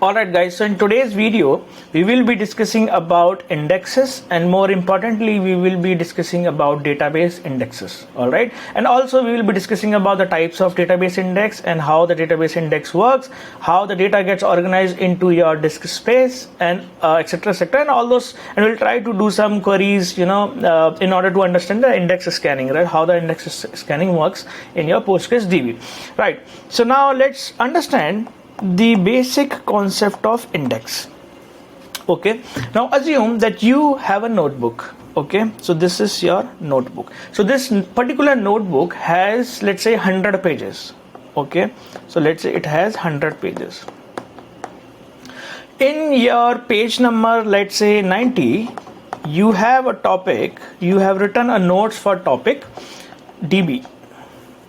Alright guys, so in today's video we will be discussing about indexes, and more importantly we will be discussing about database indexes. Alright, and also we will be discussing about the types of database index and how the database index works, how the data gets organized into your disk space, and etc, and all those, and we'll try to do some queries in order to understand the index scanning, right? How the index scanning works in your PostgreSDB, right? So now let's understand the basic concept of index. Okay, now assume that you have a notebook. Okay, so this is your notebook. So this particular notebook has, let's say, 100 pages. Okay, so let's say it has 100 pages. In your page number, let's say 90, you have a topic, you have written a notes for topic DB.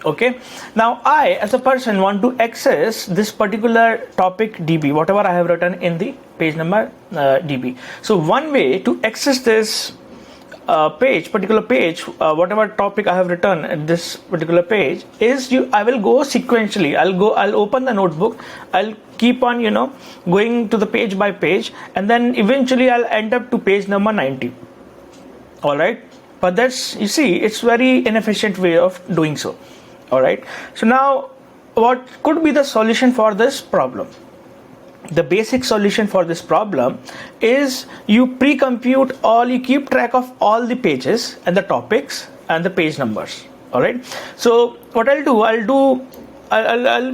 Okay, now I as a person want to access this particular topic DB, whatever I have written in the page number DB. So one way to access this particular page, whatever topic I have written in this particular page, is I will go sequentially. I'll open the notebook, I'll keep on going to the page by page, and then eventually I'll end up to page number 90. All right, but that's, you see, it's very inefficient way of doing so. All right, so now what could be the solution for this problem? The basic solution for this problem is you pre-compute all, you keep track of all the pages and the topics and the page numbers. All right, so what I'll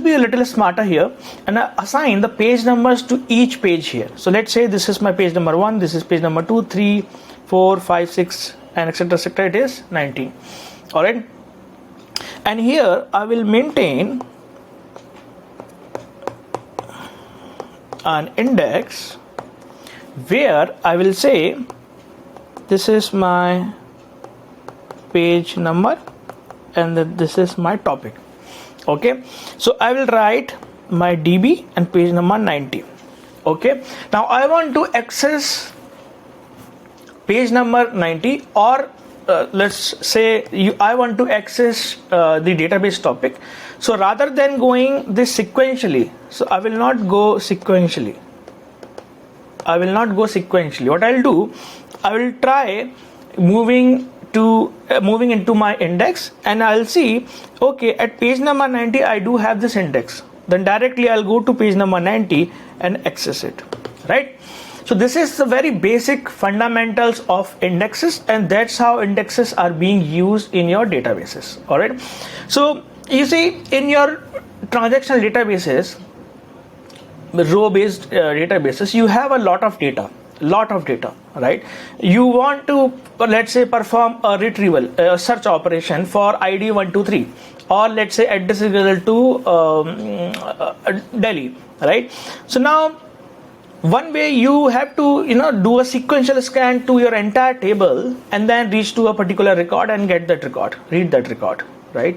be a little smarter here, and I assign the page numbers to each page here. So let's say this is my page number 1, this is page number 2, 3, 4, 5, 6, and etc, it is 19. All right, and here I will maintain an index where I will say this is my page number and this is my topic. Okay, so I will write my DB and page number 90. Okay, now I want to access page number 90, or let's say I want to access the database topic. So rather than going this sequentially, so I will not go sequentially. What I'll do, I will try moving into my index, and I'll see, okay, at page number 90 I do have this index. Then directly I'll go to page number 90 and access it, right? So this is the very basic fundamentals of indexes, and that's how indexes are being used in your databases. All right, so you see, in your transactional databases, row-based databases, you have a lot of data, right? You want to, let's say, perform a retrieval, a search operation for ID 123, or let's say address is equal to Delhi, right? So now one way you have to do a sequential scan to your entire table and then reach to a particular record and get that record, read that record, right?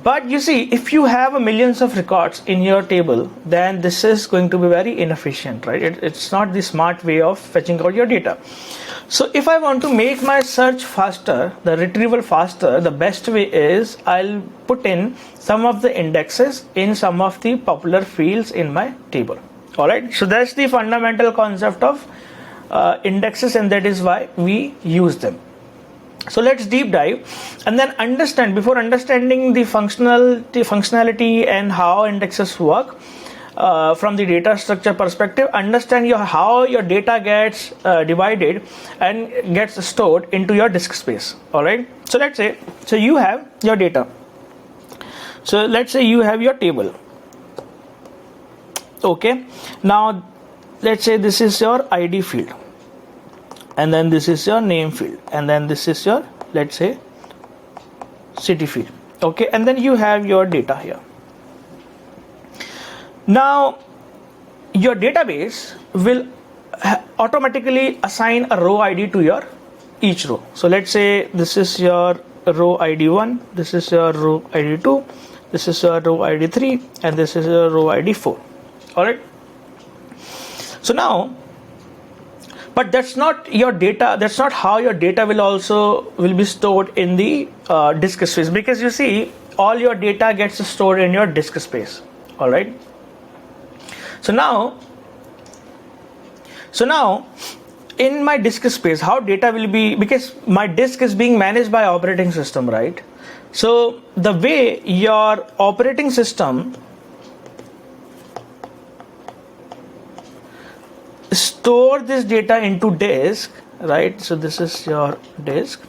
But you see, if you have millions of records in your table, then this is going to be very inefficient, right? It's not the smart way of fetching out your data. So if I want to make my search faster, the retrieval faster, the best way is I'll put in some of the indexes in some of the popular fields in my table. All right, so that's the fundamental concept of indexes, and that is why we use them. So let's deep dive and then understand, before understanding the functionality and how indexes work from the data structure perspective, understand how your data gets divided and gets stored into your disk space. All right, so let's say, so you have your data. So let's say you have your table. Okay, now let's say this is your ID field, and then this is your name field, and then this is your, let's say, city field. Okay, and then you have your data here. Now your database will automatically assign a row ID to your each row. So let's say this is your row ID 1, this is your row ID 2, this is your row ID 3, and this is your row ID 4. All right, so now, but that's not your data, that's not how your data will be stored in the disk space, because you see, all your data gets stored in your disk space. All right, So now in my disk space, how data will be, because my disk is being managed by operating system, right? So the way your operating system store this data into disk, right? So this is your disk,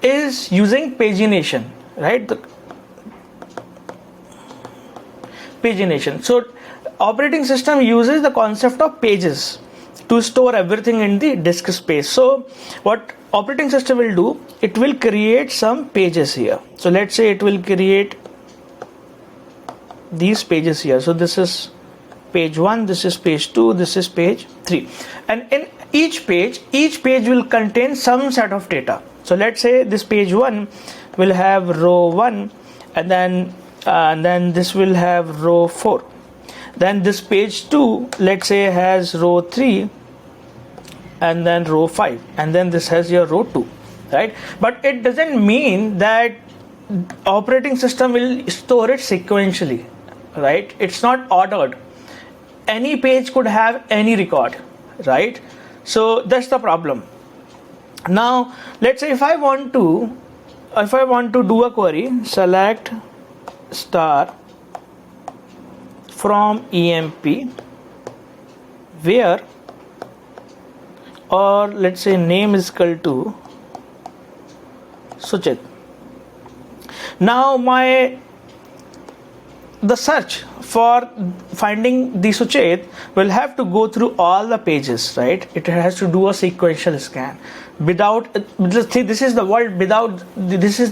is using pagination, right? The pagination. So operating system uses the concept of pages to store everything in the disk space. So what operating system will do, it will create some pages here. So let's say it will create these pages here. So this is page 1, this is page 2, this is page 3, and in each page will contain some set of data. So let's say this page 1 will have row 1, and then this will have row 4. Then this page 2, let's say, has row 3, and then row 5, and then this has your row 2, right? But it doesn't mean that operating system will store it sequentially, right? It's not ordered. Any page could have any record, right? So that's the problem. Now let's say if I want to do a query, select star from EMP, where, or let's say name is equal to Suchit. Now the search for finding the Suchit will have to go through all the pages, right? It has to do a sequential scan. This is the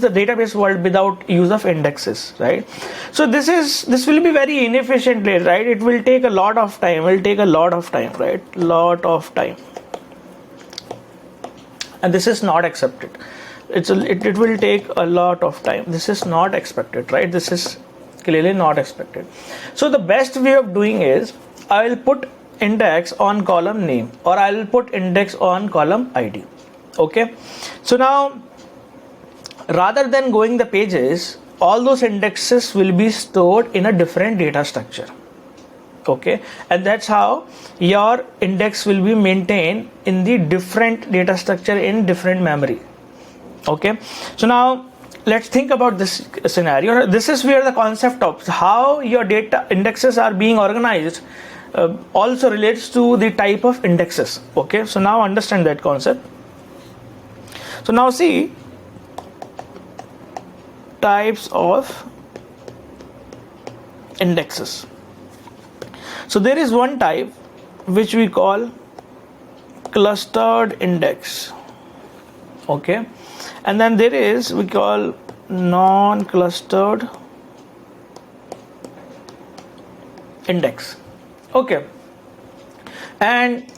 database world without use of indexes, right? So this will be very inefficient, right? It will take a lot of time. Right? Lot of time, and this is not accepted. It will take a lot of time. This is not expected, right? This is clearly not expected. So the best way of doing is, I will put index on column name, or I will put index on column ID. Okay, so now rather than going the pages, all those indexes will be stored in a different data structure. Okay, and that's how your index will be maintained in the different data structure in different memory. Okay, so now let's think about this scenario. This is where the concept of how your data indexes are being organized also relates to the type of indexes. Okay, so now understand that concept. So now see types of indexes. So there is one type which we call clustered index. Okay, and then there is we call non-clustered index. Okay, and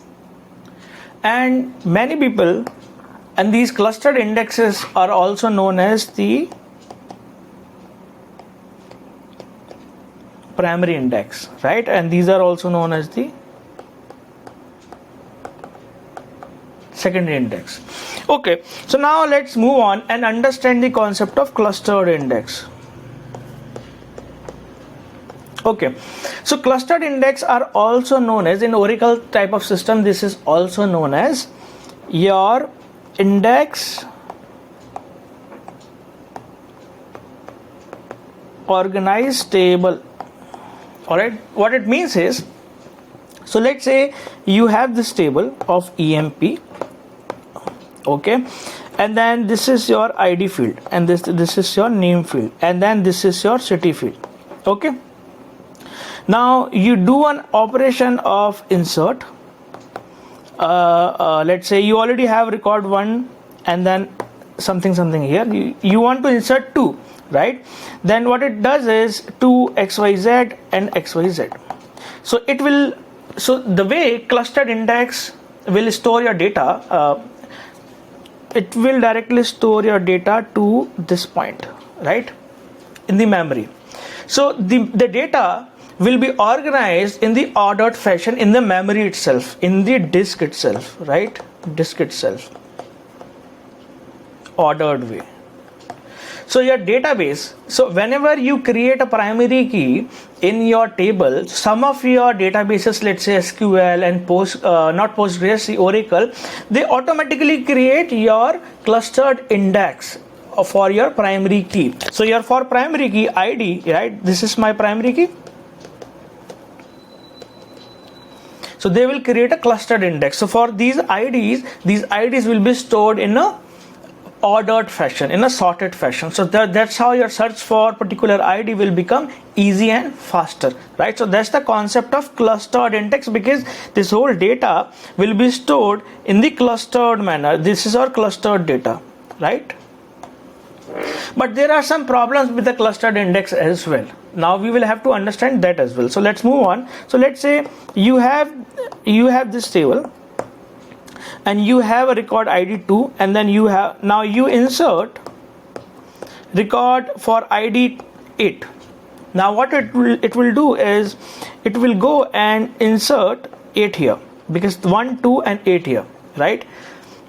many people, and these clustered indexes are also known as the primary index, right? And these are also known as the secondary index. Okay, so now let's move on and understand the concept of clustered index. Okay, so clustered index are also known as, in Oracle type of system, this is also known as your index organized table. All right, what it means is, so let's say you have this table of EMP. Okay, and then this is your ID field, and this is your name field, and then this is your city field. Okay, now you do an operation of insert. Let's say you already have record 1 and then something here. You want to insert 2, right? Then what it does is 2 XYZ and XYZ. So it will, so the way clustered index will store your data, it will directly store your data to this point, right, in the memory. So the data will be organized in the ordered fashion in the memory itself, in the disk itself, right? Disk itself, ordered way. So your database, so whenever you create a primary key in your table, some of your databases, let's say SQL and not Postgres, Oracle, they automatically create your clustered index for your primary key. So your for primary key ID, right? This is my primary key. So they will create a clustered index. So for these IDs will be stored in a ordered fashion, in a sorted fashion. So that's how your search for particular ID will become easy and faster, right? So that's the concept of clustered index, because this whole data will be stored in the clustered manner. This is our clustered data, right? But there are some problems with the clustered index as well. Now we will have to understand that as well. So let's move on. So let's say you have this table and you have a record ID 2, and then you insert record for ID 8. Now what it will do is it will go and insert 8 here, because 1, 2 and 8 here, right?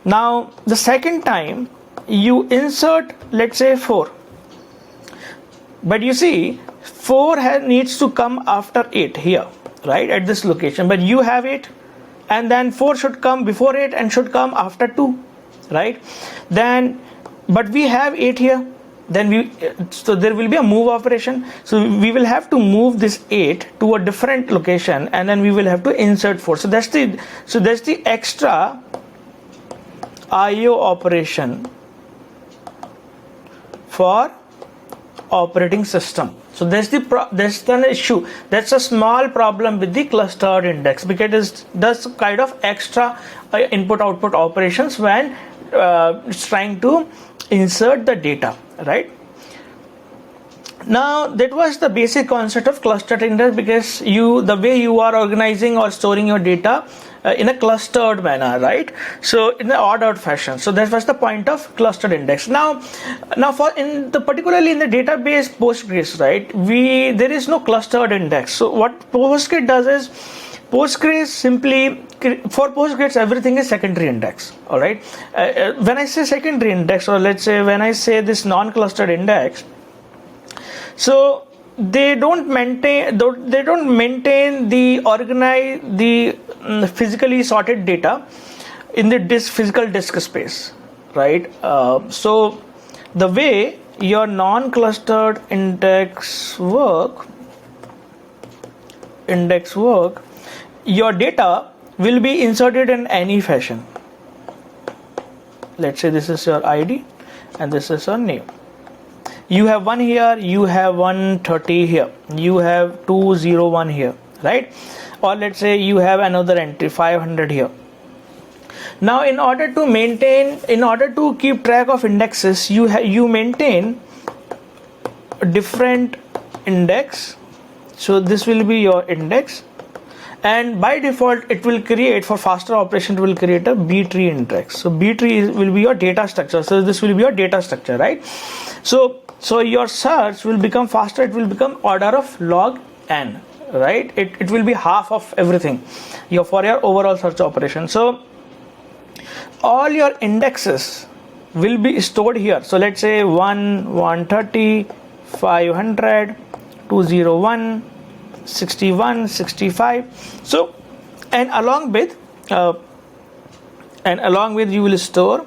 Now the second time you insert, let's say 4, but you see 4 needs to come after 8 here, right, at this location, but you have 8, and then 4 should come before 8 and should come after 2, right? Then but we have 8 here, then so there will be a move operation. So we will have to move this 8 to a different location, and then we will have to insert 4. So that's the extra IO operation for operating system. So that's the issue. That's a small problem with the clustered index, because it does kind of extra input-output operations when it's trying to insert the data, right? Now that was the basic concept of clustered index, because the way you are organizing or storing your data in a clustered manner, right? So in an ordered fashion. So that was the point of clustered index. Now particularly in the database Postgres, right? There is no clustered index. So what Postgres does is, Postgres simply, for Postgres everything is secondary index. All right. When I say secondary index, or let's say when I say this non-clustered index, so they don't maintain the physically sorted data in the physical disk space, right? So the way your non-clustered index work, your data will be inserted in any fashion. Let's say this is your ID and this is your name. You have 1 here, you have 130 here, you have 201 here, right? Or let's say you have another entry 500 here. Now in order to keep track of indexes, you maintain a different index. So this will be your index, and by default it will create, for faster operation, it will create a B tree index. So B tree will be your data structure. So this will be your data structure, right? So your search will become faster. It will become order of log n, right? It will be half of everything for your overall search operation. So all your indexes will be stored here. So let's say 130, 500, 201, 61, 65. So and along with you will store,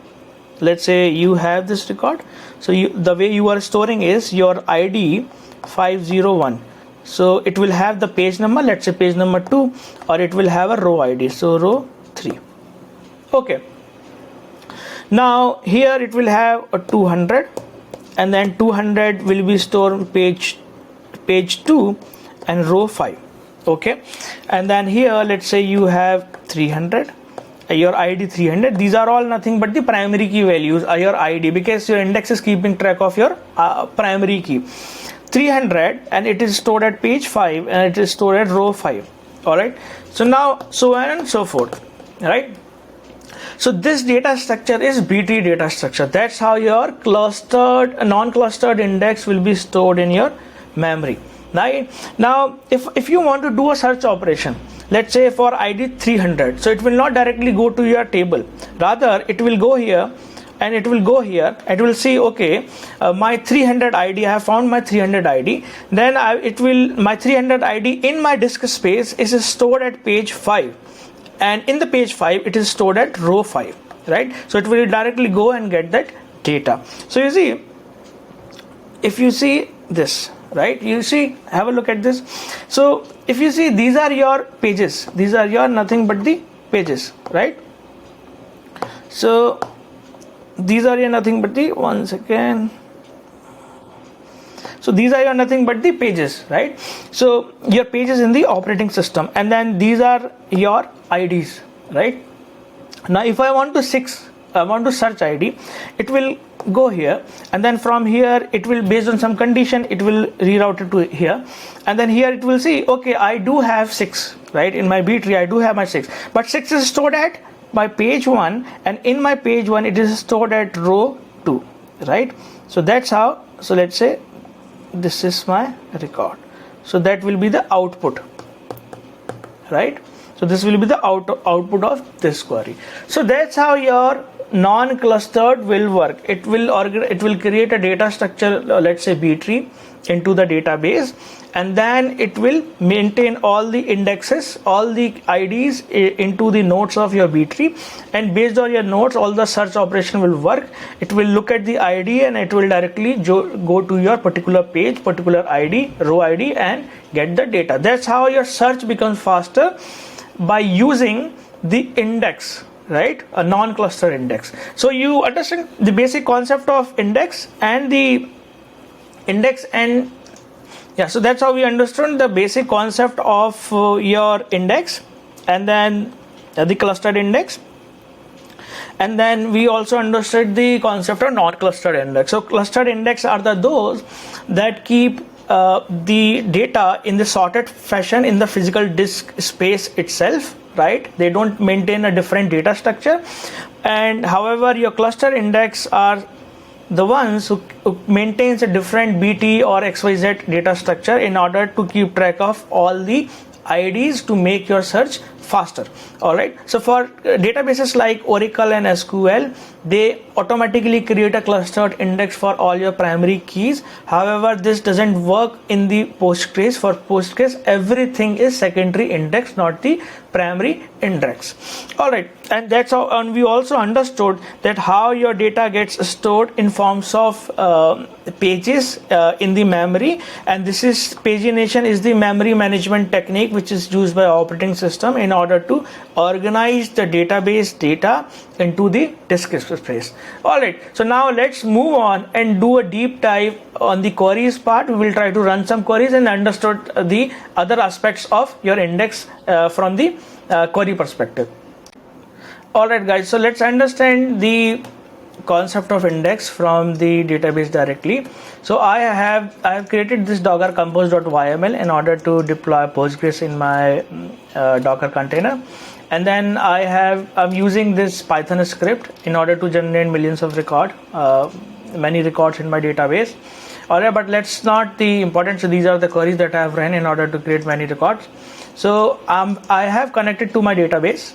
let's say you have this record. So the way you are storing is your ID 501. So it will have the page number, let's say page number 2, or it will have a row ID, so row 3. Okay. Now here it will have a 200, and then 200 will be stored page 2 and row 5. Okay. And then here let's say you have 300, your ID 300. These are all nothing but the primary key values are your ID, because your index is keeping track of your primary key. 300, and it is stored at page 5, and it is stored at row 5. All right. So now so on and so forth, right? So this data structure is B tree data structure. That's how your non-clustered index will be stored in your memory. Now if you want to do a search operation, let's say for ID 300, so it will not directly go to your table, rather it will go here and it will go here. It will see, okay, my 300 ID, I have found my 300 ID. Then my 300 ID in my disk space is stored at page 5, and in the page 5 it is stored at row 5, right? So it will directly go and get that data. So you see, if you see this, right, you see, have a look at this. So if you see, these are your pages, these are your nothing but the pages, right? So these are your nothing but the, one second, so these are your nothing but the pages, right? So your pages in the operating system, and then these are your IDs, right? Now if I want to search ID, it will go here, and then from here it will, based on some condition, it will reroute it to here, and then here it will see, okay, I do have 6, right? In my B tree I do have my 6, but 6 is stored at my page 1, and in my page 1 it is stored at row 2, right? So that's how. So let's say this is my record, so that will be the output, right? So this will be the output of this query. So that's how your non-clustered will work. It will create a data structure, let's say B tree, into the database, and then it will maintain all the indexes, all the IDs into the nodes of your B tree, and based on your nodes all the search operation will work. It will look at the ID and it will directly go to your particular page, particular ID, row ID, and get the data. That's how your search becomes faster, by using the index, right? A non-cluster index. So you understand the basic concept of index and the index, and yeah, so that's how we understood the basic concept of your index, and then the clustered index, and then we also understood the concept of non-clustered index. So clustered index are those that keep the data in the sorted fashion in the physical disk space itself, right? They don't maintain a different data structure. And however, your cluster index are the ones who maintains a different BT or XYZ data structure in order to keep track of all the IDs to make your search faster. All right, so for databases like Oracle and SQL, they automatically create a clustered index for all your primary keys. However, this doesn't work in the Postgres. For Postgres, everything is secondary index, not the primary index. All right, and that's how. And we also understood that how your data gets stored in forms of pages in the memory, and this is pagination is the memory management technique which is used by operating system in order to organize the database data into the disk space. All right, so now let's move on and do a deep dive on the queries part. We will try to run some queries and understood the other aspects of your index from the query perspective. All right, guys, so let's understand the concept of index from the database directly. So I have created this docker compose.yml in order to deploy Postgres in my Docker container, and then I'm using this Python script in order to generate millions of many records in my database. Alright, but let's not the important. So these are the queries that I have run in order to create many records. So I have connected to my database.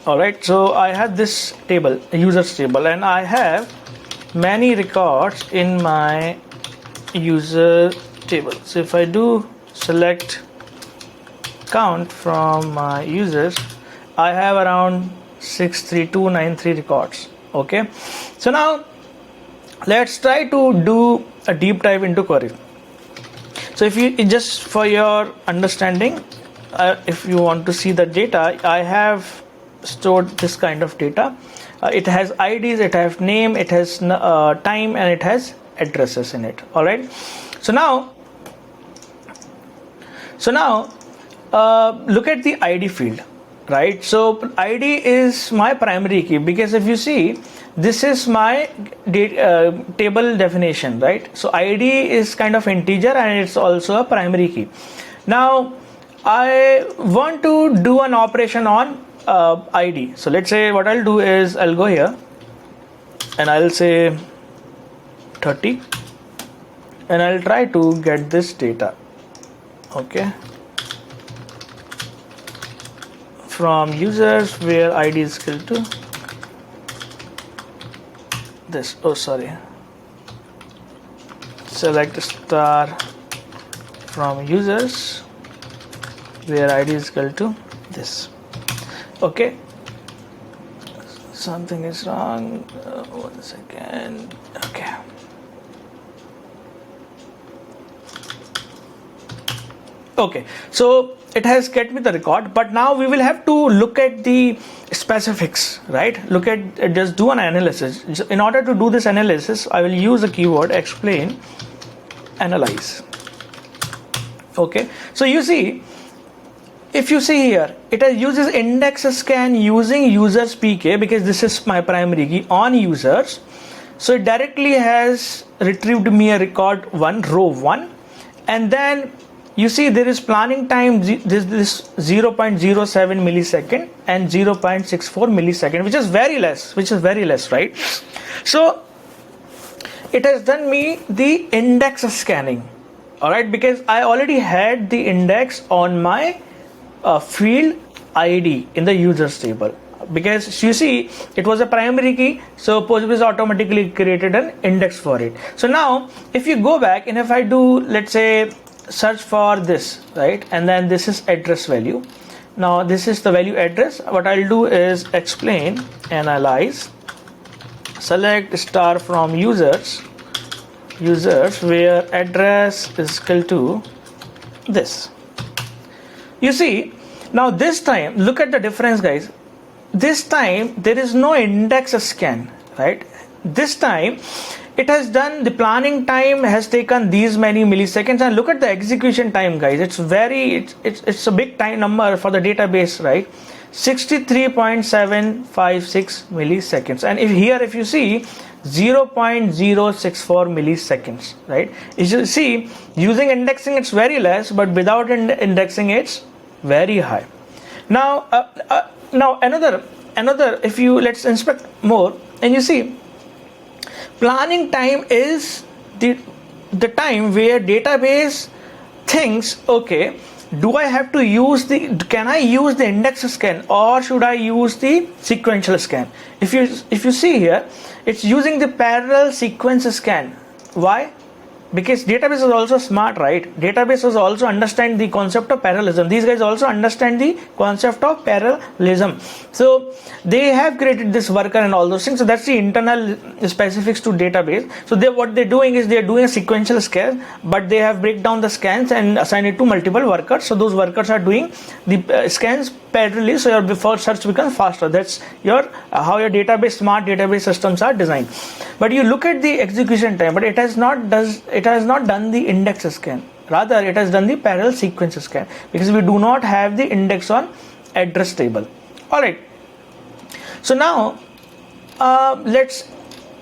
Alright, so I have this table, a users table, and I have many records in my user table. So if I do select count from my users, I have around 63293 records. Okay, so now let's try to do a deep dive into query. So if you just for your understanding, if you want to see the data, I have stored this kind of data. It has IDs, it has name, it has time, and it has addresses in it. All right, so now look at the ID field, right? So ID is my primary key, because if you see, this is my table definition, right? So ID is kind of integer and it's also a primary key. Now I want to do an operation on ID. So let's say what I'll do is I'll go here and I'll say 30 and I'll try to get this data. Okay, from users where ID is equal to this. Oh, sorry. Select star from users where ID is equal to this. Okay. Something is wrong. 1 second. Okay. Okay, so it has get me the record, but now we will have to look at the specifics, right? Look at, just do an analysis. In order to do this analysis, I will use a keyword explain analyze. Okay, so you see, if you see here, it uses index scan using users PK, because this is my primary key on users. So it directly has retrieved me a record 1, row 1, and then you see there is planning time, this 0.07 millisecond and 0.64 millisecond, which is very less, right? So it has done me the index scanning, all right, because I already had the index on my field ID in the users table, because you see it was a primary key, so Postgres automatically created an index for it. So now if you go back and if I do, let's say, search for this, right, and then this is address value. Now this is the value address. What I'll do is explain analyze, select star from users where address is equal to this. You see, now this time look at the difference, guys. This time there is no index scan, right? This time it has done the planning time has taken these many milliseconds, and look at the execution time, guys. It's a big time number for the database, right? 63.756 milliseconds, and if you see 0.064 milliseconds, right? You see, using indexing it's very less, but without indexing it's very high. Now another, if you let's inspect more, and you see planning time is the time where database thinks, okay, do I have to use can I use the index scan or should I use the sequential scan? If you see here, it's using the parallel sequence scan. Why? Because database is also smart, right? Databases also understand the concept of parallelism. These guys also understand the concept of parallelism. So they have created this worker and all those things. So that's the internal specifics to database. So what they're doing is they're doing a sequential scan, but they have break down the scans and assign it to multiple workers. So those workers are doing the scans parallelly, so your before search becomes faster. That's your how your smart database systems are designed. But you look at the execution time, but it has not done the index scan. Rather, it has done the parallel sequence scan, because we do not have the index on address table. All right. So now let's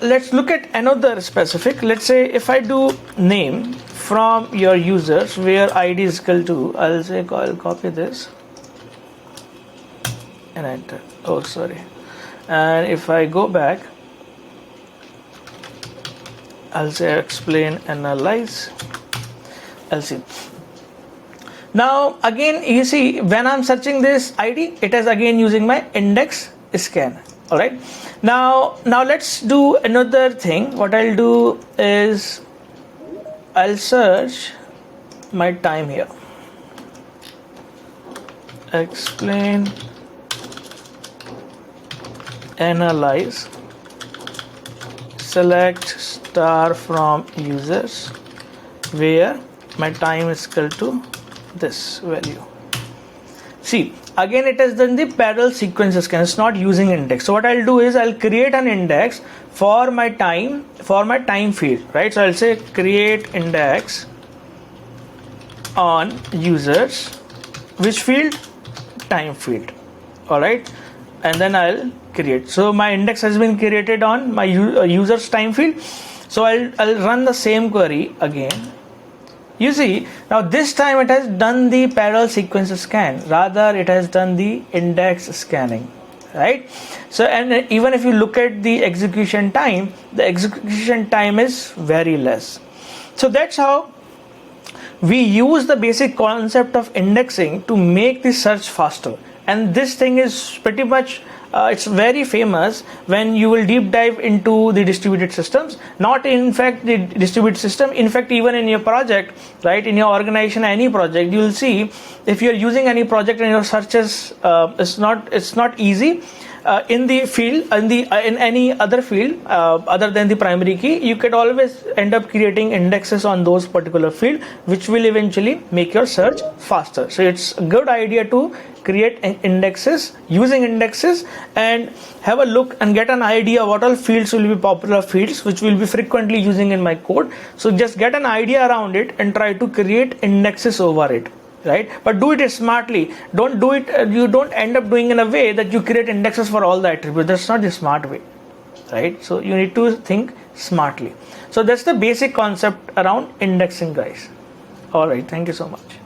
look at another specific. Let's say if I do name from your users where ID is equal to, I'll copy this and enter. Oh, sorry. And if I go back, I'll say explain analyze. I'll see. Now again, you see when I'm searching this ID, it is again using my index scan. All right. Now let's do another thing. What I'll do is I'll search my time here. Explain analyze, select star from users where my time is equal to this value. See, again it has done the parallel sequence scan. It's not using index. So what I'll do is I'll create an index for my time field, right? So I'll say create index on users, which field? Time field. All right, and then I'll create. So my index has been created on my users time field. So I'll run the same query again. You see, now this time it has done the parallel sequence scan, rather it has done the index scanning, right? So, and even if you look at the execution time is very less. So that's how we use the basic concept of indexing to make the search faster. And this thing is pretty much it's very famous when you will deep dive into the distributed systems, not in fact the distributed system, in fact even in your project, right, in your organization, any project, you will see if you're using any project and your searches, it's not easy. In the field, in any other field other than the primary key, you could always end up creating indexes on those particular field, which will eventually make your search faster. So it's a good idea to create indexes, using indexes, and have a look and get an idea what all fields will be popular fields which will be frequently using in my code. So just get an idea around it and try to create indexes over it, right? But do it smartly. Don't do it, you don't end up doing in a way that you create indexes for all the attributes. That's not the smart way, right? So you need to think smartly. So that's the basic concept around indexing, guys. All right, thank you so much.